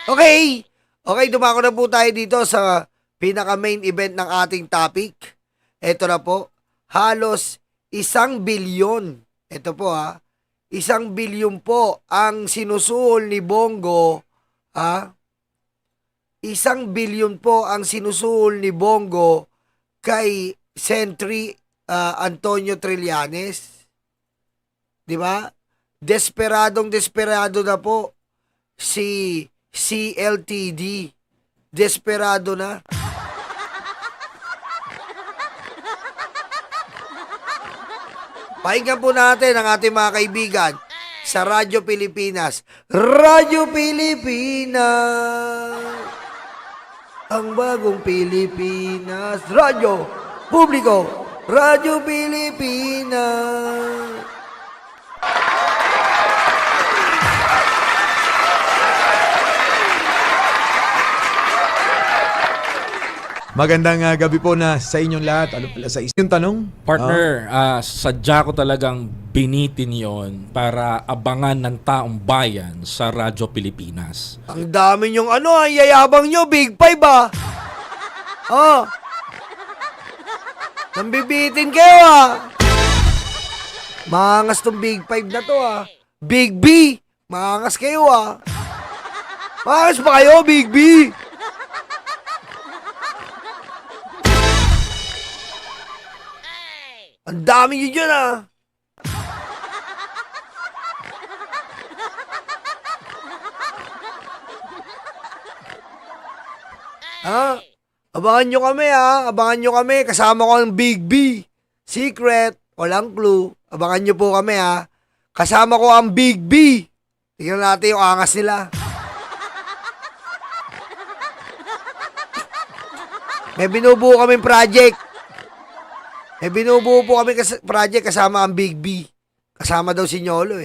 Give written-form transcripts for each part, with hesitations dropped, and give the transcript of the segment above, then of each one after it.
Okay. Okay, dumako na po tayo dito sa pinaka-main event ng ating topic. Ito na po, halos 1 bilyon. Ito po 1 bilyon po ang sinusuol ni Bongo. 1 bilyon po ang sinusuol ni Bongo kay Sentry Antonio Trillanes. Di ba? Desperado na po si CLTD. Desperado na. Pakinggan po natin ang ating mga kaibigan sa Radyo Pilipinas. Radyo Pilipinas, ang bagong Pilipinas. Radyo Publiko, Radyo Pilipinas. Magandang gabi po na sa inyong lahat. Ano pala sa yung tanong? Partner, sadya ko talagang binitin yon para abangan ng taong bayan sa Radyo Pilipinas. Ang dami nyong yayabang nyo, Big Five Nambibitin kayo Maangas tong Big Five na to Big B, maangas kayo Maangas pa kayo, Big B? Ang dami nyo dyan Abangan nyo kami Abangan nyo kami. Kasama ko ang Big B. Secret. Walang clue. Abangan nyo po kami Kasama ko ang Big B. Tingnan natin yung angas nila. May binubuo kaming project. May binubuo po kami project kasama ang Big B. Kasama daw si Nyolo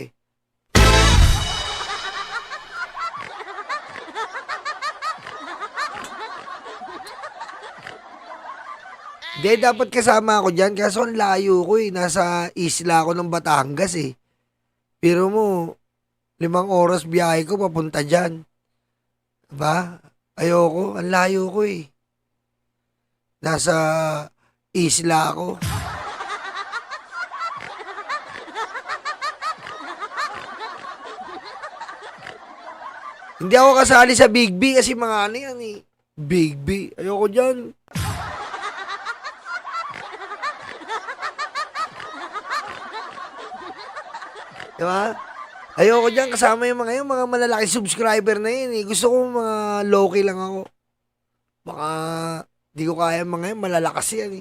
Hindi, dapat kasama ako dyan. Kaso ang layo ko Nasa isla ako ng Batangas Pero mo, 5 oras biyahe ko papunta dyan. Diba? Ayoko. Ang layo ko Nasa isla ako. Hindi ako kasali sa Big B kasi mga yan Big B. Ayoko dyan. Diba? Ayoko dyan kasama yung mga malalaki subscriber na yun Gusto ko mga low-key lang ako. Baka di ko kaya mga yun, malalakas yan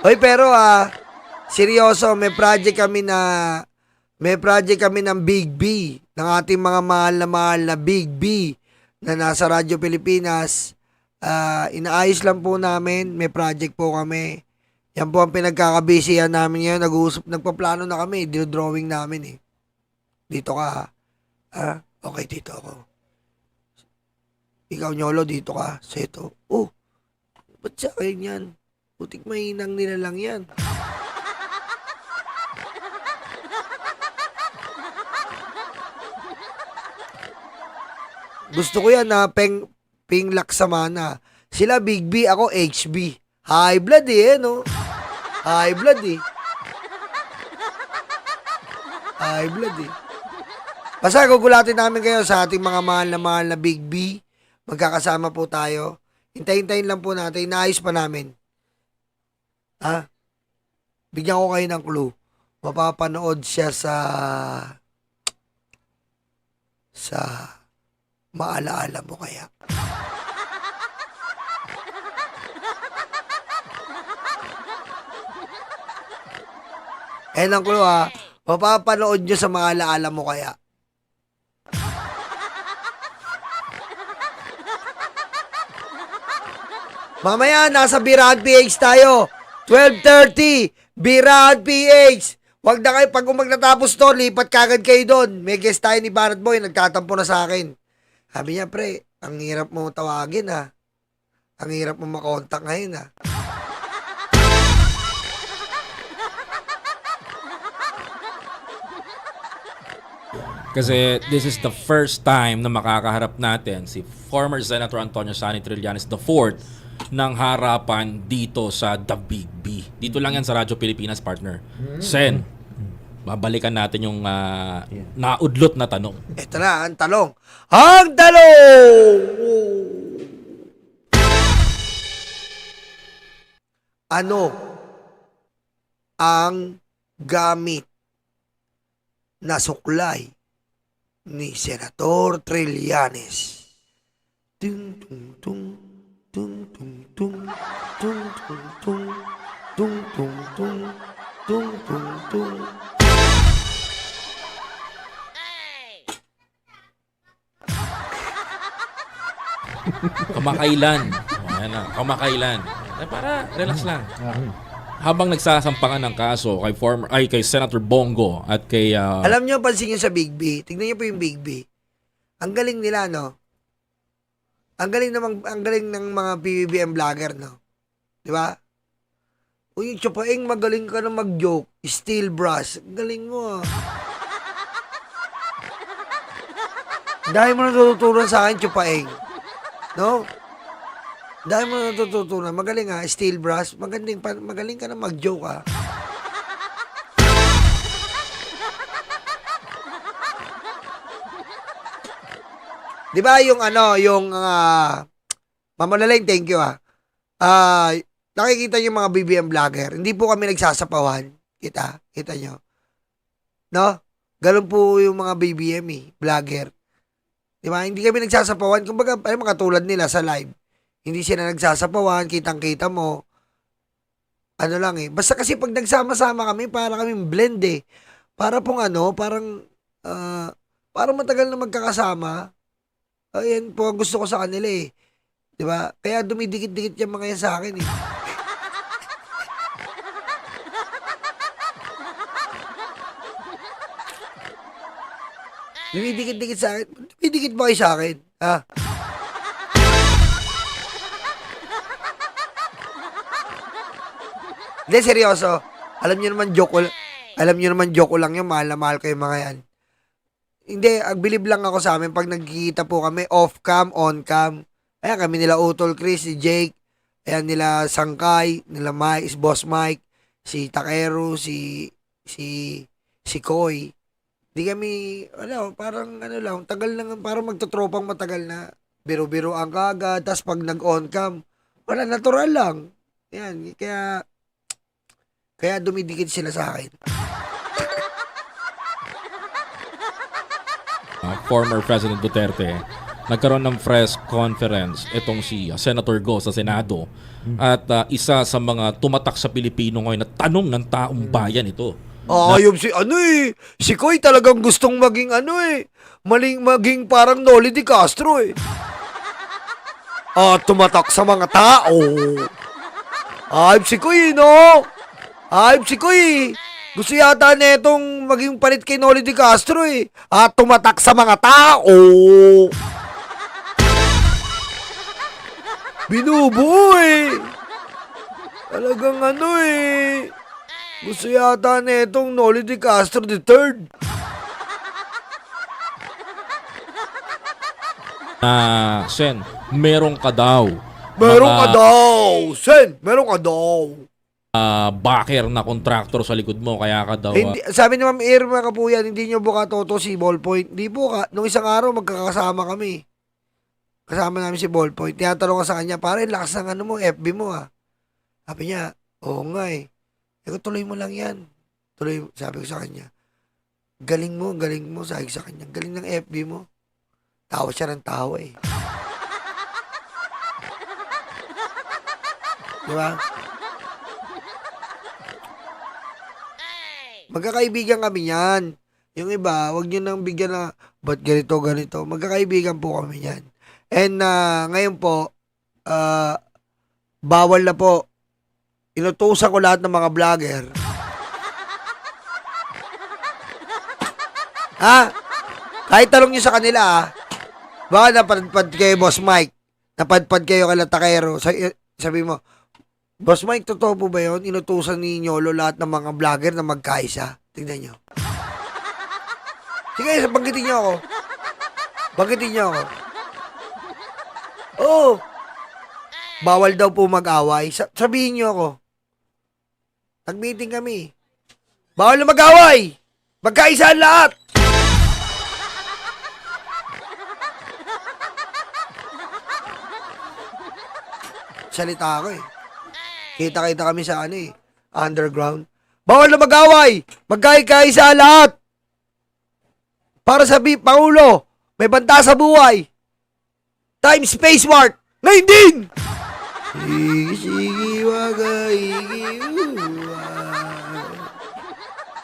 Hoy, pero seryoso, may project kami ng Big B, ng ating mga mahal na Big B na nasa Radyo Pilipinas. Inaayos lang po namin, may project po kami. Yan po ang pinagkakabisihan namin ngayon. Nagpaplano na kami, drawing namin Dito ka okay, dito ako. Ikaw, Nyolo, dito ka. Seto. Ba't sa akin yan? Putik mahinang nila lang yan. Gusto ko yan Ping Laksamana. Sila Big B, ako HB. High blood no? High blood High blood Basta gugulatin namin kayo sa ating mga mahal na Big B. Magkakasama po tayo. Hintayin lang po natin. Inaayos pa namin. Bigyan ko kayo ng clue. Mapapanood siya sa maalaala mo kaya. Ang clue mapapanood nyo sa maalaala mo kaya. Mamaya, nasa Birahan PH tayo. 12:30, Birahan PH. Huwag na kayo, pag natapos to, lipat kagad kayo doon. May guest tayo ni Banat Boy, nagtatampo na sa akin. Sabi niya, pre, ang hirap mo tawagin Ang hirap mo makontak ngayon Kasi this is the first time na makakaharap natin si former Senator Antonio Sani Trillanes IV ng harapan dito sa The Big B. Dito lang yan sa Radyo Pilipinas, partner. Sen, babalikan natin yung naudlot na tanong. Ito na, ang talong. Ang talong! Ano ang gamit na suklay ni Senator Trillanes? Tung tung tung tung tung tung tung tung tung tung tung tung tung tung tung. Kamakailan. Ayan na, kamakailan. Para relax lang. Habang nagsasampangan ng kaso kay Senator Bongo at kay Alam nyo, pansin nyo sa Big B. Tignan nyo po yung Big B. Ang galing nila, no? Ang galing ng mga PBBM vlogger, no? Di ba? Uy, Chupaeng, magaling ka na mag-joke. Steel brush. Ang galing mo, ah. Dahil mo natututunan sa akin, Chupaeng. No? Dahil mo natututunan. Magaling, ha? Steel brush. Magaling ka na mag-joke, ha? Di ba yung Mamalaling, thank you, ha? Nakikita niyo mga BBM vlogger, hindi po kami nagsasapawan. Kita nyo. No? Ganun po yung mga BBM vlogger. Di ba? Hindi kami nagsasapawan. Kumbaga, ay mga tulad nila sa live. Hindi sila nagsasapawan, kitang-kita mo. Ano lang Basta kasi pag nagsama-sama kami, para kaming blend Para pong parang matagal na magkakasama. Ayan po ang gusto ko sa kanila Di ba? Kaya dumidikit-dikit yung mga yan sa akin Dumidikit-dikit sa akin. Dumidikit ba kayo sa akin? Ha? Hindi, seryoso. Alam niyo naman joke ko lang yun. Mahal na mahal ko yung mga yan. Hindi, agbilib lang ako sa amin pag nagkikita po kami off-cam, on-cam. Ayan, kami nila Utol Chris, si Jake, ayan nila Sangkay, nila Mike, si Boss Mike, si Takero, si Koy. Di kami, parang tagal lang, parang magtotropang matagal na. Biro-biro ang kagad, tas pag nag-on-cam, wala, natural lang. Ayan, kaya dumidikit sila sa akin. Former President Duterte, nagkaroon ng press conference itong si Senator Go sa Senado. At isa sa mga tumatak sa Pilipino ngayon na tanong ng taong bayan ito. Yung si Koy talagang gustong maging maging parang Noli Di Castro tumatak sa mga tao. Si Koy, no? Si Koy. Gusto yata netong maging palit kay Noli Di Castro tumatak sa mga tao. Binubuo Talagang Gusto yata netong Noli Di Castro III. Sen, meron ka daw. Sen. Meron ka daw. Backer na contractor sa likod mo, kaya ka daw. Hindi, sabi ni Ma'am Irma Kapuyan, hindi nyo buka toto si Ballpoint. Hindi po nung isang araw magkakasama kami. Kasama namin si Ballpoint. Tinatanong ko sa kanya, pare, lakas ng FB mo Sabi niya, oo nga tuloy mo lang yan. Sabi ko sa kanya, galing mo. Sabi ko sa kanya, galing ng FB mo. Tawa siya ng tawa Di ba? Magkakaibigan kami yan. Yung iba, wag nyo nang bigyan na, ba't ganito. Magkakaibigan po kami yan. And ngayon po, bawal na po. Inutusan ko lahat ng mga vlogger. Kahit tanong nyo sa kanila, baka napadpad kayo, Boss Mike. Napadpad kayo kay Takero. Sabi mo, Boss Mike, totoo po ba yun? Inutusan ni Nyolo lahat ng mga vlogger na magkaisa. Tingnan nyo. Sige, banggitin niyo ako. Banggitin niyo ako. Oo. Bawal daw po mag-away. Sabihin niyo ako. Nag-meeting kami. Bawal na mag-away. Magkaisa ang lahat. Salita ako eh. Kita-kita kami sa underground. Bawal na mag-away. Magkaisa ang lahat. Para sa Pangulo, may banta sa buhay. Time, space, mark. Ngayon din! Sige, sige, waka, igiwa.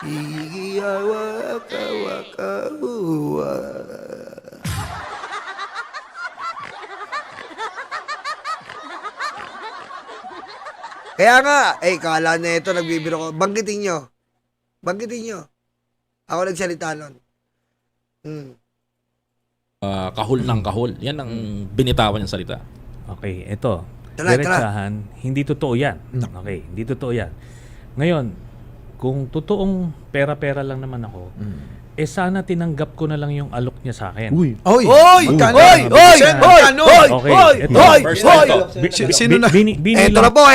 Igiwa, waka, waka, uwa. Kaya nga, kala na ito, nagbibiro ko. Banggitin nyo. Banggitin nyo. Ako nagsalita nun. Kahul ng kahul. Yan ang binitawan niyang salita. Okay, ito. Tara. Diretsahan, hindi totoo yan. Okay, hindi totoo yan. Ngayon, kung totoong pera-pera lang naman ako, sana tinanggap ko na lang yung alok niya sa akin. Uy! Oy! Magkano? Oy! Oy! Magkano? Okay, ito. First time to. Sino na? Ito na po,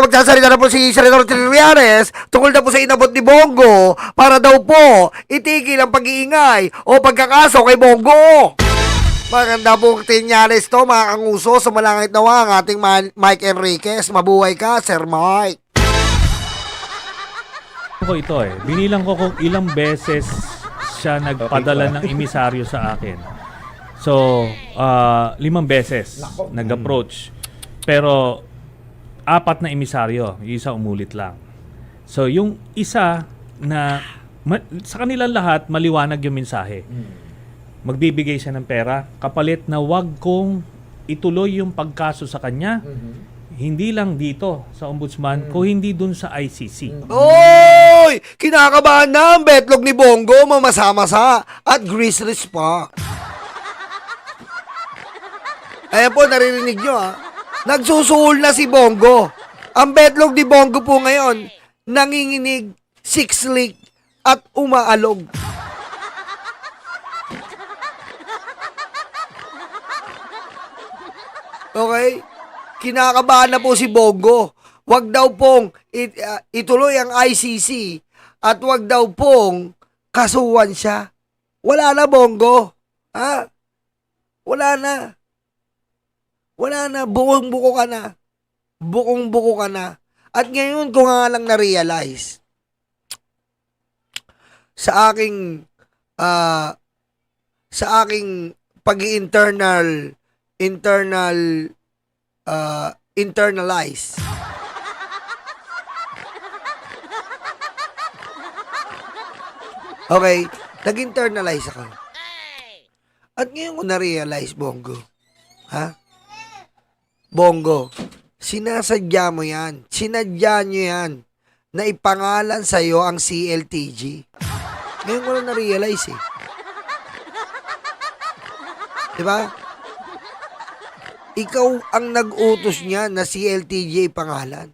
magsasalita na po si Senator Trillanes tungkol na po sa inabot ni Bongo para daw po itigil ang pag-iingay o pagkakaso kay Bongo. Maganda po Trillanes to, mga kanguso, sumalangit nawa ang ating Mike Enriquez. Mabuhay ka, Sir Mike. ko ito binilang ko kung ilang beses siya nagpadala ng emisaryo sa akin. So, 5 beses nag-approach. Pero 4 na emisaryo, yung isa umulit lang. So, yung isa na sa kanilang lahat maliwanag yung mensahe. Magbibigay siya ng pera kapalit na wag kong ituloy yung pagkaso sa kanya. Hindi lang dito sa ombudsman, kung hindi dun sa ICC. Oy! Kinakabahan na ang betlog ni Bongo, mamasa-masa at greaseless pa. Ayan po, naririnig nyo Nagsusuhol na si Bongo. Ang betlog ni Bongo po ngayon, nanginginig, sikslik, at umaalog. Okay? Kinakabahan na po si Bongo. Wag daw pong ituloy ang ICC at wag daw pong kasuhan siya. Wala na, Bongo. Ha? Wala na. Wala na. Bukong-buko ka na. Bukong-buko ka na. At ngayon ko nga lang na-realize sa aking internalize. Okay, nag-internalize ako. At ngayon ko na-realize, Bongo. Ha? Bongo, sinasadya mo yan. Sinadya nyo yan na ipangalan sa'yo ang CLTG. Ngayon ko na na-realize Diba? Ikaw ang nag-utos niya na CLTG pangalan.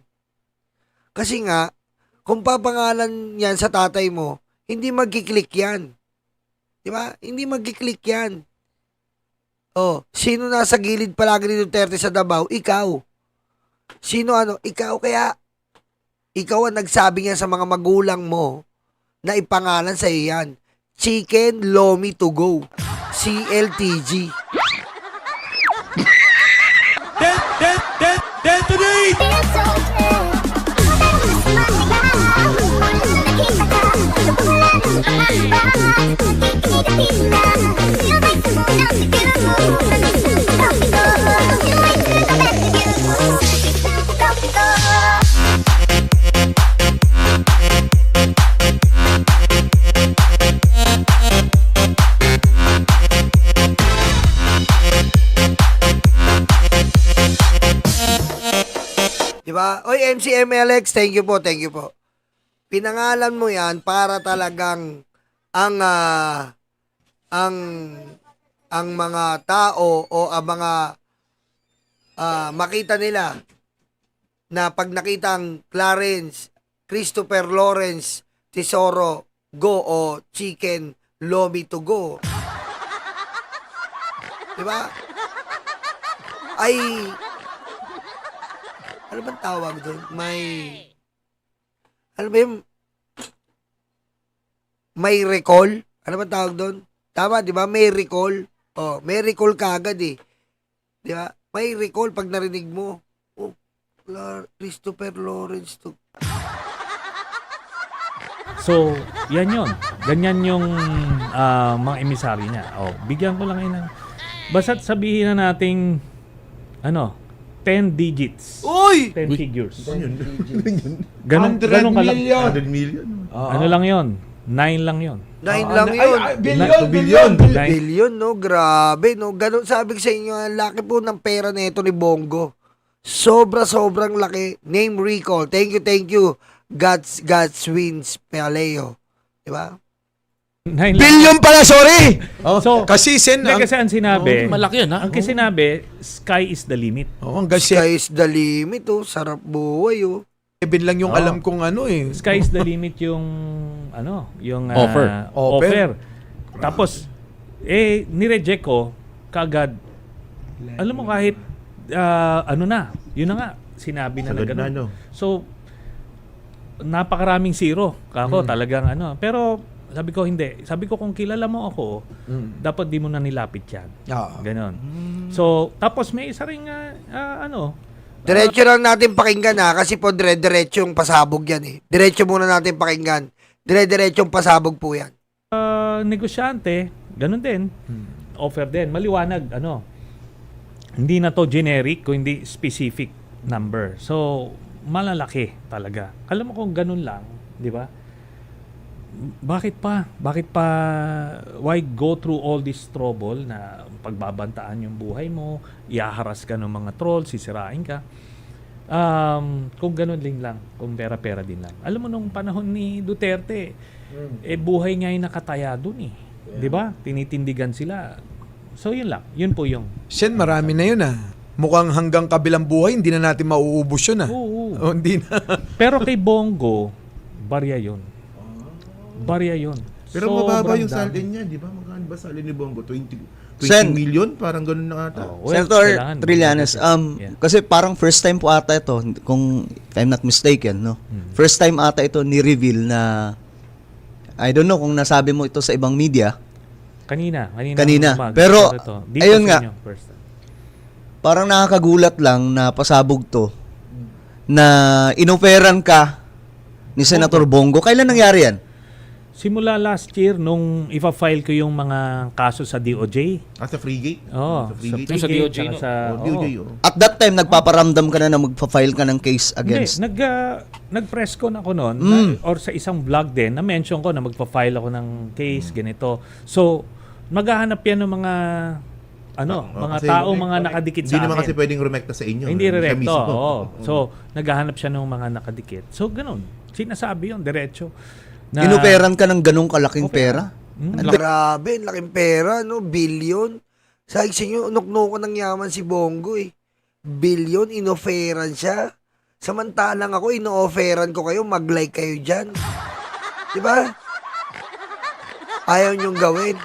Kasi nga, kung papangalan yan sa tatay mo, hindi magkiklik yan. Diba? Hindi magkiklik yan. Oh, sino nasa gilid palagi ni Duterte sa Davao? Ikaw. Sino Ikaw, kaya ikaw ang nagsabi niya sa mga magulang mo na ipangalan sa iyo yan. Chicken Lomi to go. CLTG. Detonate! Diba? Oy, MCMLX, thank you po. Pinangalan mo yan para talagang ang mga tao o ang mga makita nila na pag nakita ang Clarence Christopher Lawrence Tesoro Go o Chicken Lomi to go. Diba? Ay, ano bang tawag doon? Ano ba yung, may recall? Ano bang tawag doon? Tama, di ba? May recall. Oh, may recall kagad eh. Di ba? May recall pag narinig mo. Oh, Christopher Lawrence to. So, yan yun. Ganyan yung mga emisaryo niya. Oh, bigyan ko lang yun ng... Basta't sabihin na nating 10 digits. Uy! 10 figures. Ganun 100 kalaki. million. 100 million. Ano lang yun? 9 lang yun. 9 lang yun. Billion. Billion, no? Grabe, no? Ganun sabi ko sa inyo, ang laki po ng pera nito ni Bongo. Sobrang laki. Name recall. Thank you. God's wins, Paleo. Diba? 9 lang. Billion pala, sorry! So, Kasi Sen, Hindi, kasi ang sinabi, Malaki yan, ha? ang sinabi, sky is the limit. hanggang Sky is the limit, oh. Sarap buhay, oh. 7 lang yung alam kong Sky is the limit yung yung Offer. offer. Tapos ni-reject ko kaagad. Alam mo kahit yun na nga sinabi na Sagad ganun. na, no? So napakaraming zero. Kako talagang pero sabi ko hindi. Sabi ko kung kilala mo ako, dapat di mo na nilapit 'yan. Ganon. So tapos may isa ring Diretso lang natin pakinggan, ha. Kasi po, dire-diretsong pasabog yan, eh. Diretso muna natin pakinggan. Dire-diretsong pasabog po yan. negosyante, ganun din. Offer din. Maliwanag, hindi na to generic, kundi specific number. So, malalaki talaga. Alam mo kung ganun lang, di ba? Bakit pa? Why go through all this trouble na pagbabantaan yung buhay mo, iaharas ka ng mga trolls, sisirain ka? Kung ganun lang, kung pera-pera din lang. Alam mo nung panahon ni Duterte, buhay nga yung nakataya dun eh. Di ba? Tinitindigan sila. So yun lang. Yun po yung... Sen, marami na yun Mukhang hanggang kabilang buhay, hindi na natin mauubos yun Oo. Hindi na. Pero kay Bongo, barya yun. Barya yun. Pero mababa yung Sobrang salin dami. niya, di ba? Magkano ba salin ni Bongo? 20 Sen. million? Parang ganun na ata. Oh, well, Senator kailangan- Trillanes, Yeah. kasi parang first time po ata ito, kung if I'm not mistaken, no? First time ata ito ni-reveal na, I don't know kung nasabi mo ito sa ibang media, Kanina. Kanina. Pero, Dito ayun sa nga. inyo, first time. parang nakakagulat lang na pasabog to, na inoferan ka ni Senator Bongo. Kailan nangyari yan? Simula last year, nung ipa-file ko yung mga kaso sa DOJ. Sa Freegate? Oo. Sa Freegate? Sa Frigate, DOJ, tsaka no? sa... DOJ, oo. oh. At that time, nagpaparamdam ka na na magpa-file ka ng case against... Hindi, nag-press con ako noon, or sa isang vlog din, na-mention ko na magpa-file ako ng case, ganito. So, maghahanap yan ng mga mga Kasi tao, mga nakadikit sa Hindi naman akin. kasi pwedeng rumekta sa inyo. Hindi Siya direkto. mismo. Oo. So, naghahanap siya ng mga nakadikit. So, ganun. Sinasabi yun, diretso. Na, Inoferan ka ng ganong kalaking pera? Grabe, laking pera, no? Billion. Sabi sa inyo, unok-noko ng yaman si Bongo, eh. Billion, inoferan siya. Samantalang ako, ino-offeran ko kayo, mag-like kayo dyan. Diba? Ayaw niyong gawin.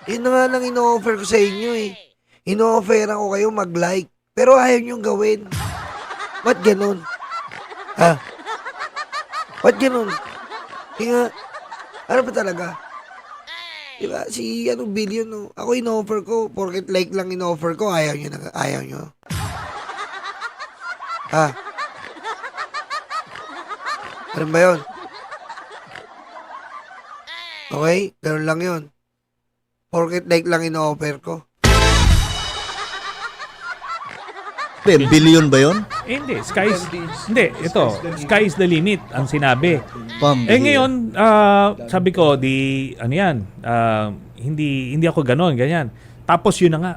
Yun na nga lang ino-offer ko sa inyo, eh. Ino-offeran ko kayo, mag-like. Pero ayaw niyong gawin. Ba't ganun? Ha? Ba't ganun? Kaya, ano ba talaga? Diba? Si Billion, no? Ako in-offer ko, porket like lang in-offer ko, ayaw nyo na, ayaw nyo. Ha? Ano ba yun? Okay? Ganun lang yun. Porket like lang in-offer ko. Billion ba yun? Hindi, ito, sky is the limit, ang sinabi. Ngayon, sabi ko, hindi ako ganon, ganyan. Tapos yun na nga.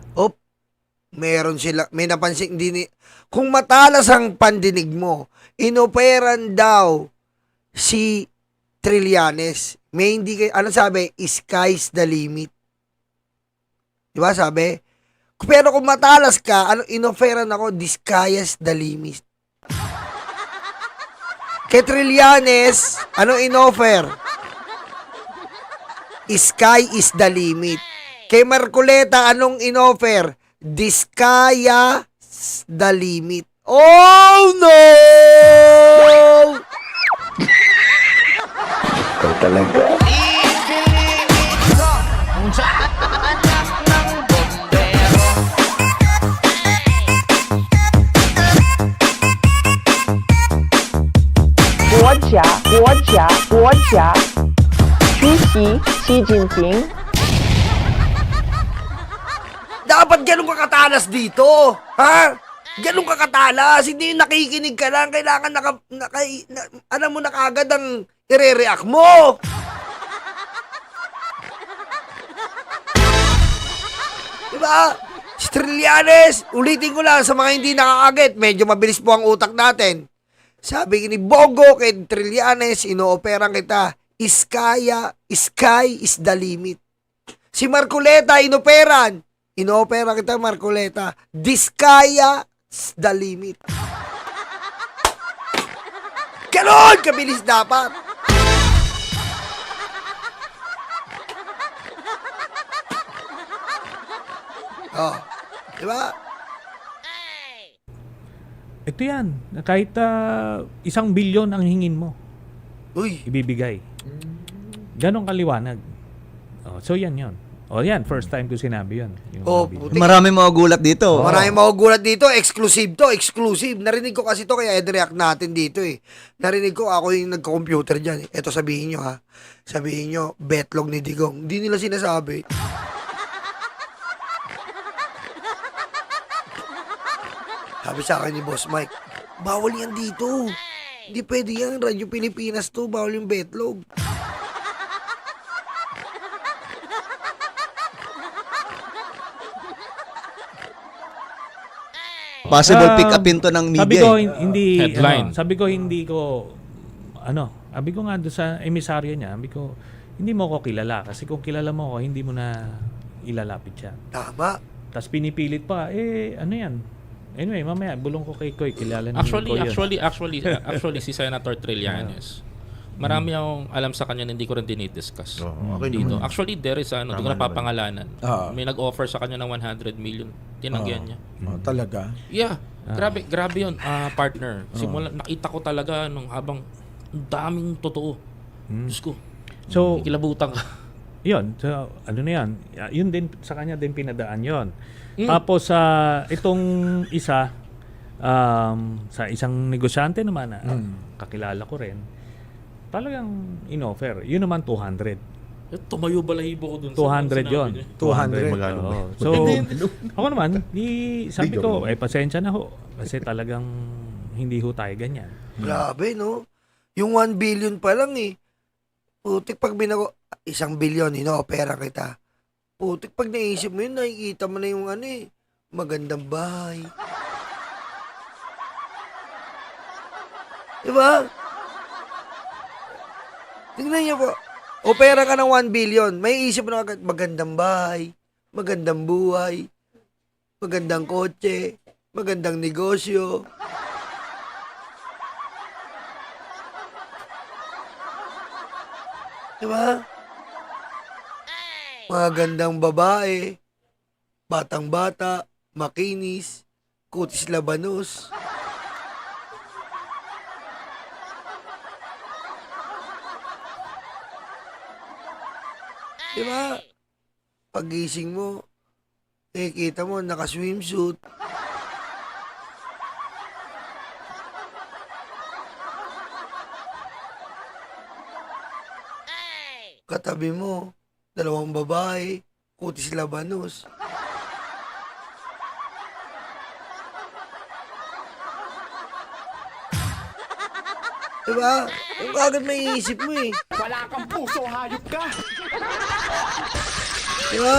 Meron sila, may napansin, kung matalas ang pandinig mo, inoperan daw si Trillanes. May hindi kayo, ano sabi? Sky's the limit. Diba sabi? Pero kung matalas ka, inoferan ako, the sky's the limit. Kay Trillanes, inoffer? Sky is the limit. Kay Marcoleta, anong inoffer? Discaya's the limit. Oh no! Guo家出席习近平 Dapat ganun ka katalas dito. Ha? Ganun ka katalas. Hindi yung nakikinig ka lang. Kailangan alam mo na kagad ang ire-react mo. Diba? Si Trillanes, ulitin ko lang sa mga hindi nakakaget. Medyo mabilis po ang utak natin. Sabi ni Bogo kay Trillanes, inooperan kita. Sky is the limit. Si Marcoleta, inoperan kita, Marcoleta. Discaya's the limit. Ganon kabilis dapat. Oh, di ba? Ito yan. Kahit 1 bilyon ang hingin mo, Uy, ibibigay. Ganon kaliwanag. Oh, so yan yon. Oh, yan. First time ko sinabi yun. Yung oh, 1 billion. puti. Marami magugulat dito. Maraming magugulat dito. Exclusive to, exclusive. Narinig ko kasi to kaya i-react natin dito eh. Narinig ko ako yung nagko-computer dyan. Ito sabihin nyo ha. Sabihin nyo, betlog ni Digong. Hindi nila sinasabi. Sabi sa akin ni Boss Mike, bawal yan dito. Hindi pwede yan. Radyo Pilipinas to. Bawal yung betlog. Possible pick upin to ng Sabi media. ko eh. hindi Headline. sabi ko nga doon sa emisaryo niya, sabi ko hindi mo ko kilala kasi kung kilala mo ako hindi mo na ilalapit siya. Tama. Tapos pinipilit pa ano yan. Anyway, mamaya bulong ko kay Koy, kilala ni Koy yun. Actually si Senator Trillanes. Marami akong alam sa kanya na hindi ko rin dinidiscuss Okay dito. naman. Actually, there is hindi ko Tama na papangalanan. Ah. May nag-offer sa kanya ng 100 million. Tinanggihan niya. Oh, talaga. Yeah. Grabe yun, partner. Simula, nakita ko talaga nung habang ang daming totoo. Diyos ko. So, Kilabutan ka. yun. So, ano na yan. Yun din, sa kanya din pinadaan yun. Tapos, itong isa, sa isang negosyante naman na kakilala ko rin, talagang in-offer. Yun naman 200. Tumayo balahibo ko dun. 200 yun. 200. Magkano ba? Oo. So, ako naman, sabi ko, pasensya na ho. Kasi talagang hindi ho tayo ganyan. Grabe, no? Yung 1 billion pa lang eh. Putik pag 1 billion, ino-opera kita. Putik pag naisip mo yun, nakikita mo na yung magandang bahay. Diba? Tingnan niyo po. Opera ka ng 1 billion. May isip mo na agad, magandang bahay, magandang buhay, magandang kotse, magandang negosyo. Diba? Magandang babae, batang bata, makinis, kutis labanos. Diba? Pagising mo, kita mo, naka-swimsuit. Katabi mo, 2 babae, kutis labanos. Diba? Yung agad may isip mo eh. Wala kang puso, hayop ka! Diba?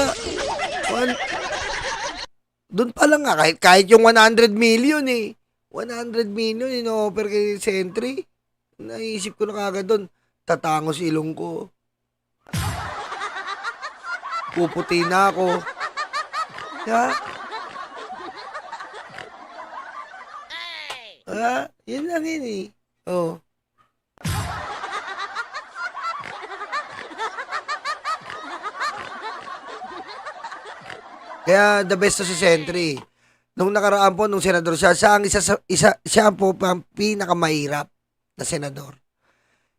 Doon pa lang nga, kahit yung 100 million eh. 100 million in-offer kay Sentry. Naisip ko na kagad doon, tatangos ilong ko. Puputi na ako. Diba? Yun lang yun eh. Oh. Kaya the best to si Sentry. Nung nakaraan po, nung senador siya, siya po ang pinakamahirap na senador.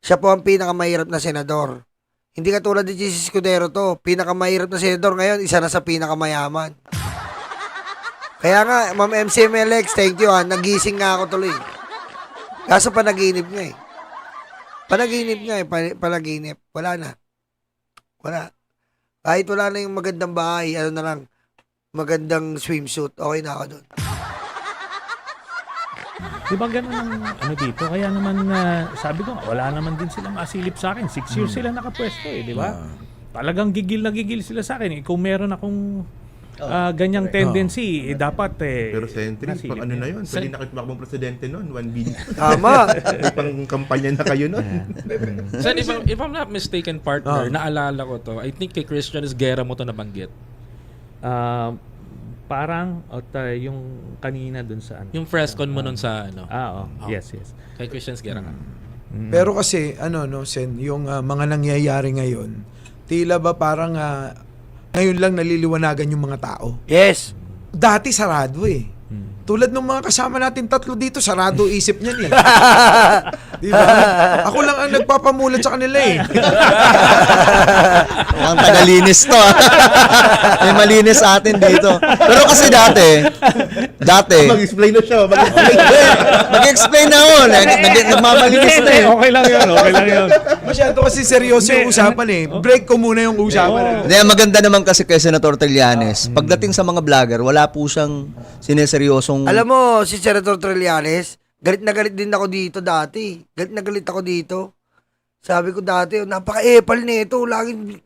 Siya po ang pinakamahirap na senador. Hindi katulad ni Jesus Escudero to. Pinakamahirap na senador ngayon, isa na sa pinakamayaman. Kaya nga, Ma'am MCMLX, thank you ha. Nagising nga ako tuloy. Kaso panaginip nga eh. Panaginip. Wala na. Wala. Kahit wala na yung magandang bahay, ano na lang, magandang swimsuit, okay na ako doon. Di ba ganun ang ano dito? Kaya naman sabi ko, wala naman din sila masilip sa akin. 6 years sila nakapwesto eh, di ba? Talagang gigil na gigil sila sa akin. Kung meron akong ganyang tendency, dapat Pero Sentry, nasilip pang ano niya. na yun, pwede na kayo tumakbong presidente nun, 1 billion. Tama. May pang kampanya na kayo nun. Sen, if I'm not mistaken, partner, naalala ko to, I think kay Christian Esguerra mo to nabanggit. Parang yung kanina dun sa ano. Yung Frescon mo nun sa ano. Yes. Kay Christian Esguerra nga. Pero kasi, Sen, yung mga nangyayari ngayon, tila ba parang ngayon lang naliliwanagan yung mga tao. Yes. Dati sarado eh. Tulad ng mga kasama natin tatlo dito, sarado isip niyan eh. Di ba? Ako lang ang nagpapamulat sa kanila eh. Ang tagalinis to. May malinis sa atin dito. Pero kasi dati, Mag-explain na siya. mag-explain na ako. Nagmamalinis na eh. Okay lang yun. Masyado kasi seryoso yung usapan eh. Break ko muna yung usapan. Hindi, ang maganda naman kasi kay Senator Trillanes, pagdating sa mga vlogger, wala po siyang sineseryosong... Alam mo, si Senator Trillanes, galit na galit din ako dito dati. Galit na galit ako dito. Sabi ko dati, napaka-epal nito. Laging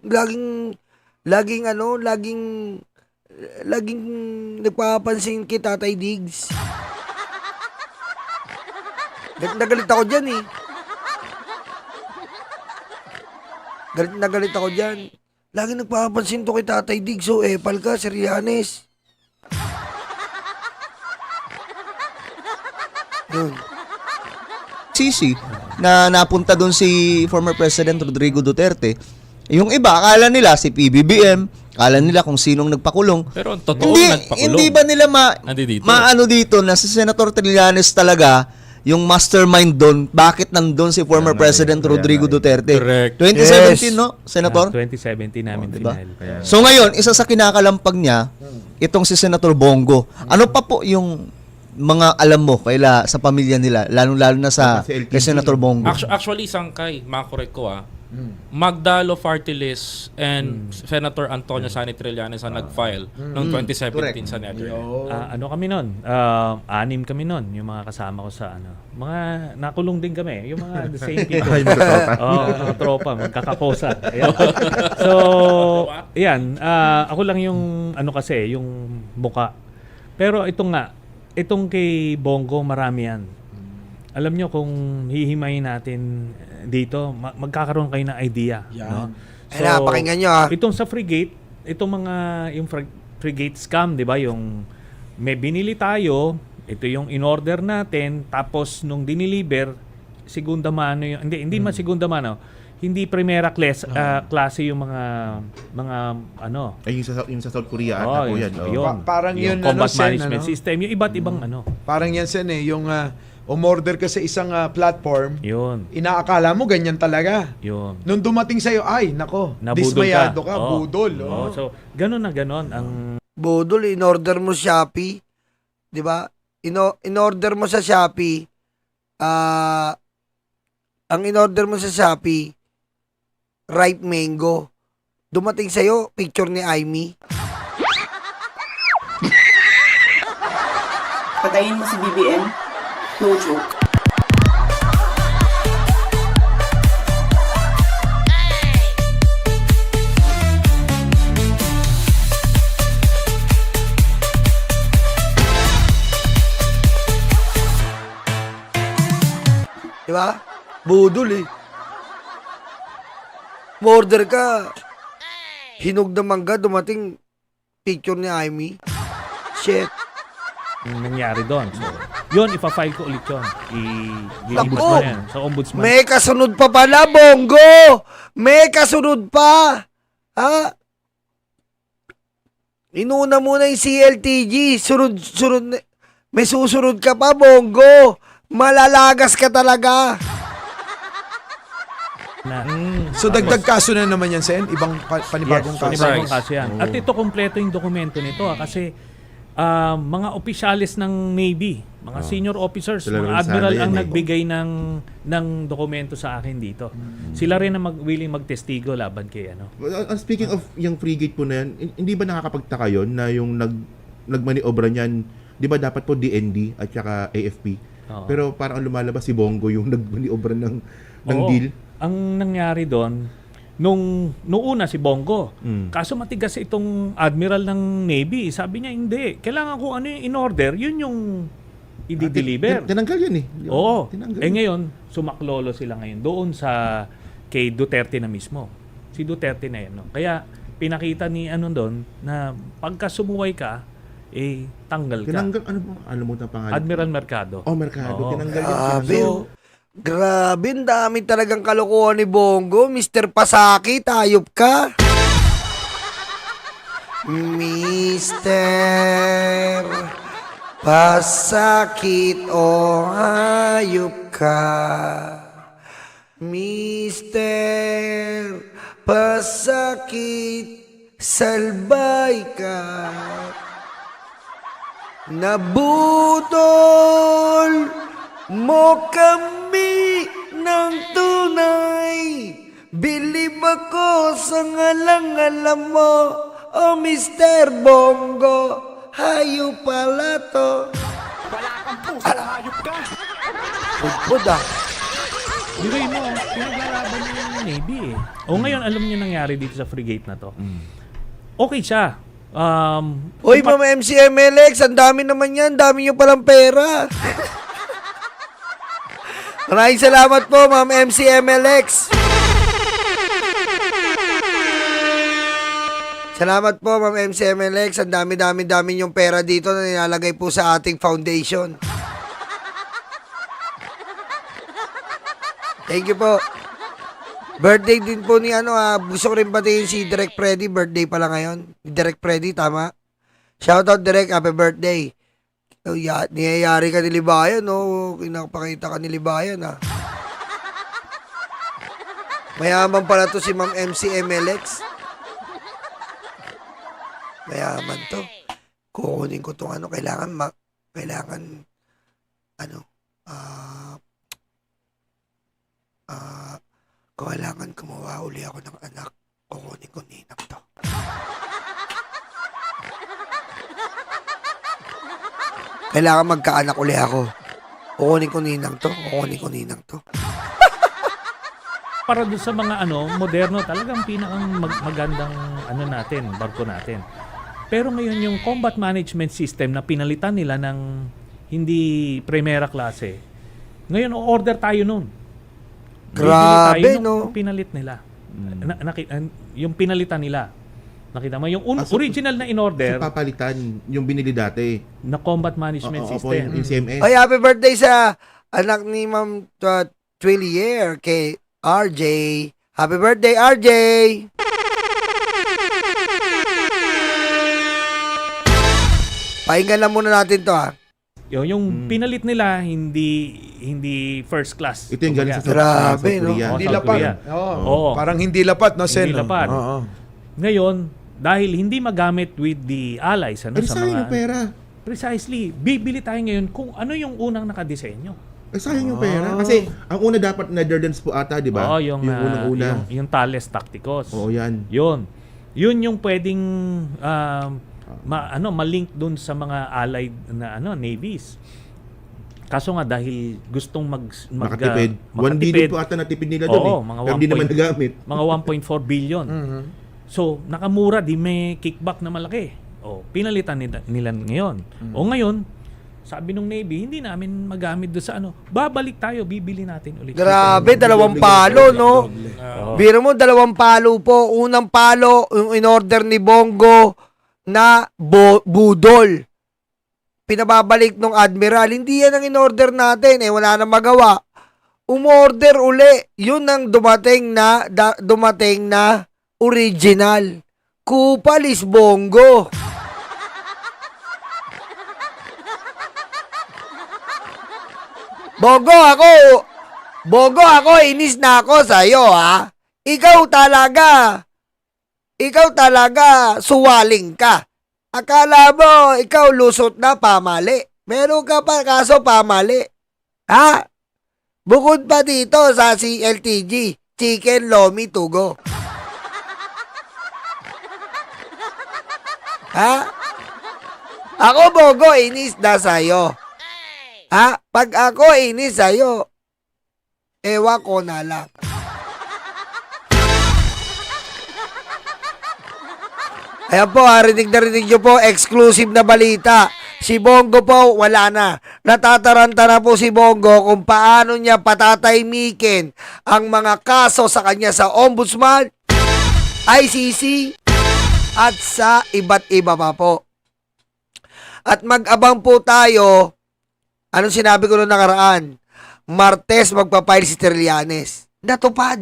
nagpapansin kay Tatay Diggs. Galit na galit ako dyan eh. Galit na galit ako dyan. Laging nagpapansin to kay Tatay Diggs. So, epal ka, Trillanes. Yun. Sisi na napunta doon si former President Rodrigo Duterte. Yung iba, akala nila si PBBM, akala nila kung sinong nagpakulong. Pero ang totoo nagpakulong. Hindi ba nila maano dito na si Senator Trillanes talaga yung mastermind doon, bakit nandun si former President Rodrigo Duterte? Correct. 2017, no, Senator? 2017 namin diba? final. So ngayon, isa sa kinakalampag niya, itong si Senator Bongo. Ano pa po yung mga alam mo kaila sa pamilya nila, lalong-lalo na sa kay Senator Bongo? Actually, sangkay, makorek ko Magdalo Fartilis and Senator Antonio Sani Trillanes ang nag-file noong 2017 sa Netherlands. Ano kami nun? 6 kami nun, yung mga kasama ko sa ano. Mga nakulong din kami, yung mga the same people. Mga tropa, magkakakosa. Ayan. So, yan. Ako lang yung ano kasi, yung muka. Pero itong kay Bongo, marami yan. Alam nyo, kung hihimayin natin dito, magkakaroon kayo ng idea. No? So, pakinggan nyo Itong sa frigate, yung frigate scam, di ba? Yung may binili tayo, ito yung in-order natin, tapos nung diniliver, segunda mano yung, hindi man segunda mano, hindi primera klase yung mga ano. Ay, yung sa South Korea ata po yan. Yun. Parang yung yun, combat Sen, management system, yung iba't ibang ano. Parang yan, Sen eh. Yung umorder ka sa isang platform, Yun. inaakala mo ganyan talaga. Yun. Nung dumating sa'yo, ay, nako, Nabudol dismayado ka, Oo. budol. Oo. So, ganun na ganun ang Budol, in-order mo Shopee. Di ba? In-order mo sa Shopee, ang in-order mo sa Shopee, ripe mango. Dumating sa'yo, picture ni Aimee. Patayin mo si BBM. No joke. Di ba? Budol eh. Order ka. Hinog na mangga, dumating picture ni Aimee. Shit. yung nangyari doon. So, yun, ipa-file ko ulit yun. I-ombudsman Naku! yan. Sa ombudsman. May kasunod pa pala, Bongo! May kasunod pa! Ha? Inuna muna yung CLTG. Sunod. May susunod ka pa, Bongo. Malalagas ka talaga. Na, So dagdag kaso na naman yan, Sen? Ibang panibagong kaso. panibagong kaso yan. At ito, kompleto yung dokumento nito kasi mga opisyalis ng Navy, mga senior officers, Sila mga rin admiral sana yan, ang eh. nagbigay ng dokumento sa akin dito. Sila rin ang willing magtestigo laban kay ano. Speaking of yung frigate po na yan, hindi ba nakakapagtaka yun na yung nagmaniobra niyan, di ba dapat po DND at saka AFP? Oo. Pero parang ang lumalabas si Bongo yung nagmaniobra ng Oo. deal. Ang nangyari doon, nung una si Bongo, kaso matigas itong admiral ng Navy, sabi niya hindi, kailangan ko ano yung in-order, yun yung i-deliver. Tinanggal yun eh. Di ba? Oo. Tinanggal. Ngayon, sumaklolo sila ngayon doon sa kay Duterte na mismo. Si Duterte na yan. No? Kaya pinakita ni ano doon na pagka sumuway ka, tanggal ka. Tinanggal, ano po? Alam mo na pangalan? Admiral Mercado. Oh, Mercado. Oo. Tinanggal yun. Grabe, grabe, ang dami talagang kalokohan ni Bongo. Mr. Pasaki, tayop ka. Mr. Pasakit o hayop ka. Mr. Pasakit, salbay ka. Nabudol mo kami ng tunay. Bilib ako sa ngalang-alam mo. Oh, Mr. Bongo, hayo pala to. Wala kang puso, hayop ka. Pudpud ah. Bigay mo, pinaglalaban niya yung Navy eh. O ngayon, alam niyo nangyari dito sa frigate na to. Okay siya. Hoy, Ma'am MCMLX, ang dami naman yan. Dami nyo palang pera. Maraming salamat po, Ma'am MCMLX. Salamat po, Ma'am MCMLX. Ang dami yung pera dito na nilalagay po sa ating foundation. Thank you po. Birthday din po ni gusto ko rin batiin si Direk Freddy. Birthday pala ngayon. Direk Freddy, tama? Shoutout Direk, happy birthday. Niyayari ka ni Libayan, no? Pinapakita ka ni Libayan, ha? Mayaman pala to si Ma'am MCMLX. Mayaman to. Kukunin ko tong kailangan kailangan gumawa uli ako ng anak. Kukunin ko ninang to. Kailangan magkaanak uli ako. Kukunin ko ninang to. Para doon sa mga moderno, talagang pinakang magandang natin, barko natin. Pero ngayon yung combat management system na pinalitan nila ng hindi primera klase, ngayon order tayo nun. Grabe, Bibili tayo no? nung pinalit nila. Yung pinalitan nila. Nakita mo, yung original na in-order So, papalitan yung binili dati. na combat management Opo, system. yung CMS. Ay, happy birthday sa anak ni Ma'am Twillier kay RJ. Happy birthday, RJ! Pakinggan lang muna natin to, ha? Yung pinalit nila hindi first class. Ito yung galing sa Grabe, South no? Korea. Hindi South lapat. Korea. Oo. Parang hindi lapat, no, Sen? Hindi no? lapat. Oo. Ngayon, dahil hindi magamit with the allies Pero sa sayang mga yung pera. precisely, bibili tayo ngayon kung ano yung unang nakadesenyo. Sayang yung pera. Kasi ang una dapat Netherlands po ata, di ba? Oo, yung unang-una. yung Thales Tacticos. Oo, yan. Yun yung pwedeng ma-link dun sa mga allied na navies. Kaso nga dahil gustong Makatipid. 1 billion po ata natipid nila doon eh. Oo, mga Pero hindi naman nagamit. mga 1.4 billion. So, nakamura, di may kickback na malaki. Pinalitan nila ngayon. O ngayon, sabi nung Navy, hindi namin magamit doon sa babalik tayo, bibili natin ulit. Grabe, 2 palo, no? Biro mo, 2 palo po. Unang palo, yung in-order ni Bongo na budol. Pinababalik nung Admiral. Hindi yan ang in-order natin. Wala na magawa. Umorder uli. Yun ang dumating na original. Kupalis Bongo. Bogo ako, inis na ako sa'yo, ha? Ikaw talaga, suwaling ka. Akala mo, ikaw lusot na pamali. Meron ka pa kaso pamali. Ha? Bukod pa dito sa CLTG, Chicken Lomi Tugo. Ha? Ako, Bogo, inis na sa'yo. Ha? Pag ako inis sa'yo, ewan ko na lang. Ayan po, rinig nyo po, exclusive na balita. Si Bongo po, wala na. Natataranta na po si Bongo kung paano niya patataymikin ang mga kaso sa kanya sa Ombudsman, ICC, at sa iba't iba pa po. At mag-abang po tayo, anong sinabi ko noong nakaraan? Martes magpapail si Trillanes. Natupad.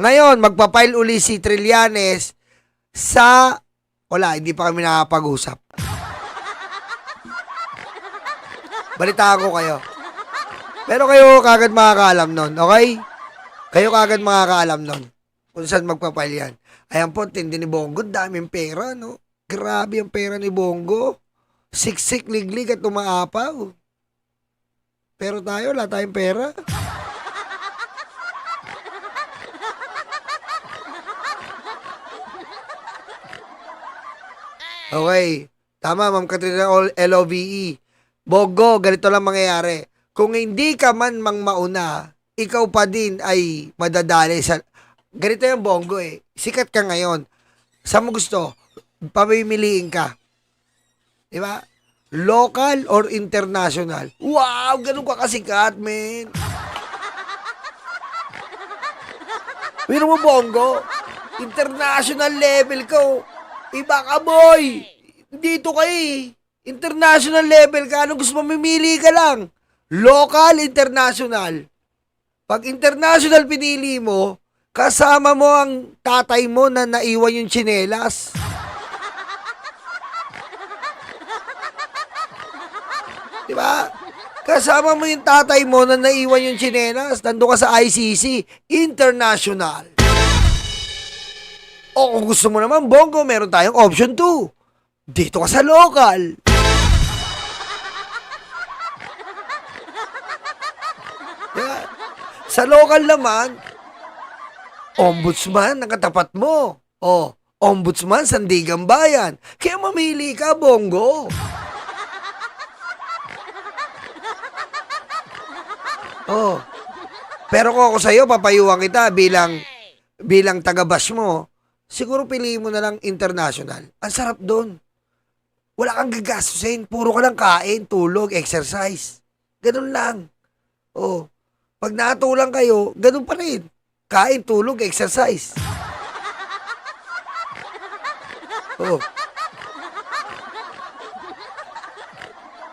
Ngayon, magpapail uli si Trillanes sa... Wala, hindi pa kami nakapag-usap. Balitaan ko kayo. Pero kayo kagad makakaalam nun, okay? Kayo kagad makakaalam nun kung saan magpapail yan. Ayan po, tindi ni Bongo, daming pera, no? Grabe ang pera ni Bongo. Siksik, liglig at umaapaw. Pero tayo, wala tayong pera. Okay. Tama, Ma'am Katrina LOVE. Bogo, ganito lang mangyayari. Kung hindi ka man mauna, ikaw pa din ay madadali sa... Ganito yung Bongo eh. Sikat ka ngayon. Saan mo gusto? Pamimiliin ka. Diba? Local or international? Wow, ganun ka kasikat, men. Pero mo, Bongo, international level ka. Iba ka, boy. Dito ka eh. International level ka. Ano gusto mo, mamili ka lang. Local, international. Pag international pinili mo, kasama mo ang tatay mo na naiwan yung tsinelas. Diba? Kasama mo yung tatay mo na naiwan yung tsinelas. Nandun ka sa ICC, international. O kung gusto mo naman, Bongo, meron tayong option 2. Dito ka sa local. Diba? Sa local naman, Ombudsman, nakatapat mo. O, Ombudsman, Sandigan Bayan. Kaya mamili ka, Bongo. Oh. Pero kung ako sa'yo, papayuhan kita bilang taga-bash mo, siguro piliin mo na lang international. Ang sarap doon. Wala kang gagastusin. Puro ka lang kain, tulog, exercise. Ganun lang. Oh. Pag natulang kayo, ganun pa rin. Kain, tulog, exercise. Oh.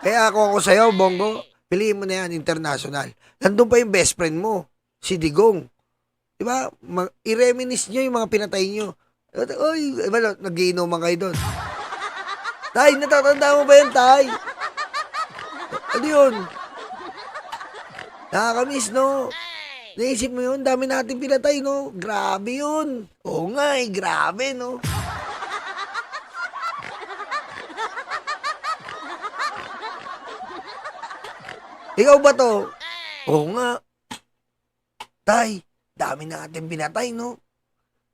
Kaya ako sa'yo, Bongo, piliin mo na yan, international. Nandun pa yung best friend mo, si Digong. Diba? I-reminisce nyo yung mga pinatay nyo. Uy, nag-iinuman kayo doon. Tay, natatanda mo ba yan, Tay? Ano yun? Nakakamiss, no? Naisip mo yun, dami natin pinatay, no? Grabe yun. Oo nga, grabe, no? Ikaw ba to? Oo nga. Tay, dami natin pinatay, no?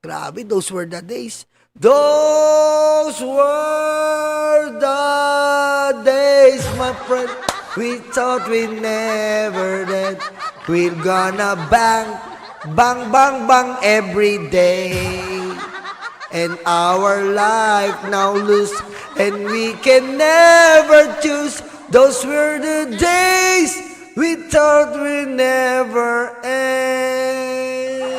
Grabe, those were the days. Those were the days, my friend. We thought we never did. We're gonna bang, bang, bang, bang every day. And our life now loose, and we can never choose. Those were the days we thought we never end.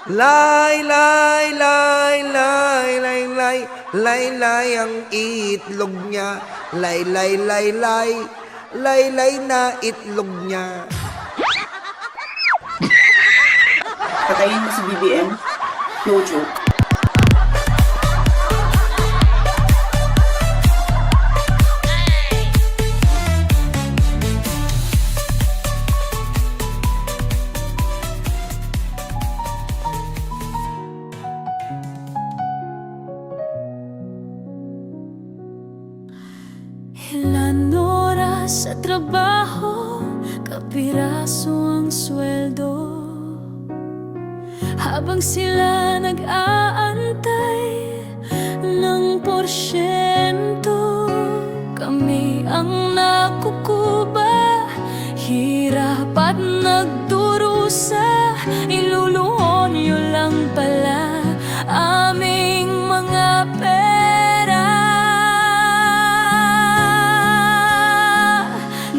Lay, lay, lay, lay, lay, lay, lay, lay ang itlog niya. Lay, lay, lay, lay, lay, lay na itlog niya. Patayin mo si BBM? No joke. Ilan oras sa trabaho, kapiraso ang sweldo. Habang sila nag-aantay ng porsyento, kami ang nakukuba, hirap at nagdurusa. Iluluhon nyo lang pala aming mga pera.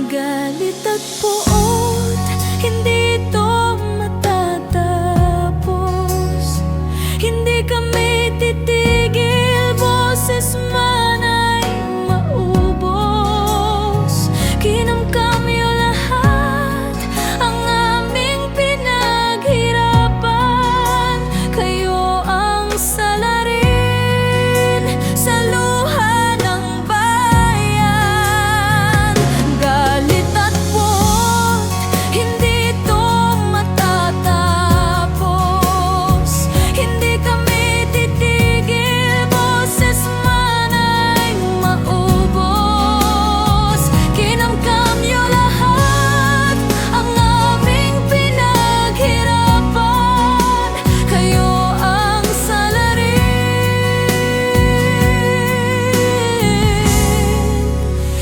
Galit at puot, hindi ito matatapos. Hindi kami titigil, boses man ay maubos. Kinamkam nyo lahat ang aming pinaghirapan. Kayo ang salarin sa luha ng bayan. Galit at puot, hindi ito matatapos. Hindi kami titigil, boses man ay maubos. Kinamkam nyo lahat ang aming pinaghirapan. Kayo ang salarin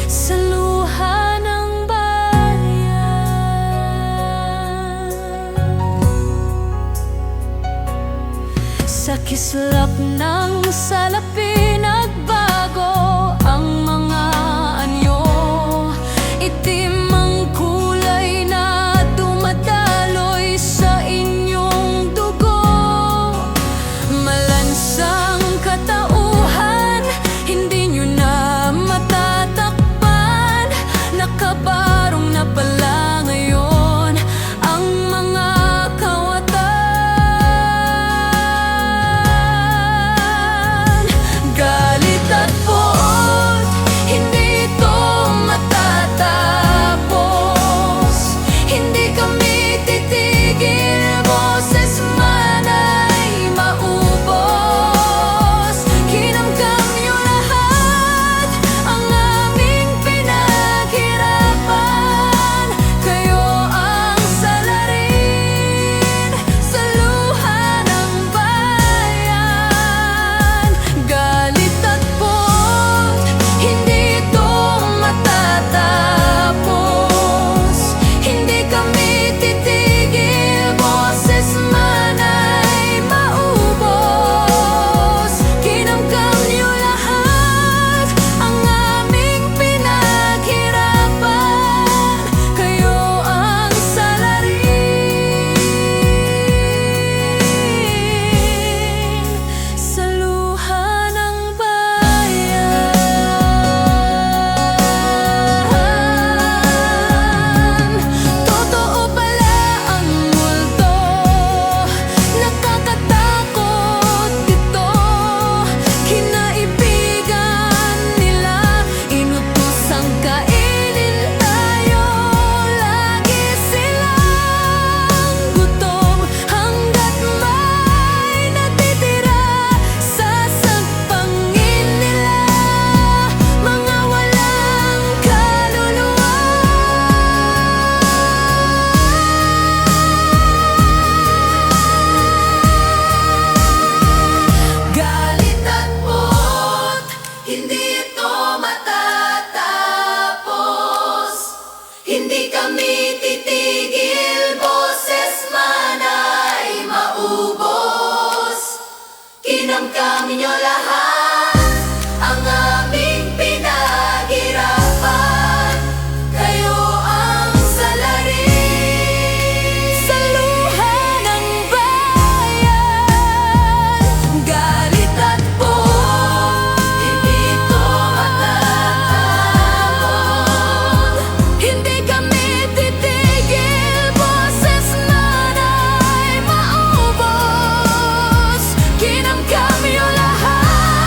sa luha ng bayan. Sa kislap ng salapi nagbago ang mga anyo. Itim ang kulay na dumadaloy sa inyong dugo. Malansang katauhan, hindi nyo na matatakpan. Nakabarong na pala ngayon ang mga kawatan. Galit at puot, hindi ito matatapos. Hindi kami titigil, boses man ay maubos. Kinamkam nyo lahat ang aming pinaghirapan. Kayo ang salarin sa luha ng bayan. Galit at puot, hindi ito matatapos. Hindi kami titigil, boses man ay maubos. Kinamkam nyo lahat ang aming pinaghirapan. Kayo ang salarin sa luha ng bayan. Totoo pala ang multo, nakakatakot ito. Kinaibigan nila, inutusang kainin tayo. Lagi silang gutom hanggat may natitira. Sasagpangin nila mga walang kaluluwa. Galit at puot, hindi ito matatapos. Hindi kami titigil, boses man ay maubos. Kinamkam nyo lahat ang aming pinaghirapan. Kayo ang salarin sa luha ng bayan. Galit at puot, hindi ito matatapos. Hindi kami titigil, boses man ay maubos. Kinamkam nyo lahat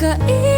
sa iyo.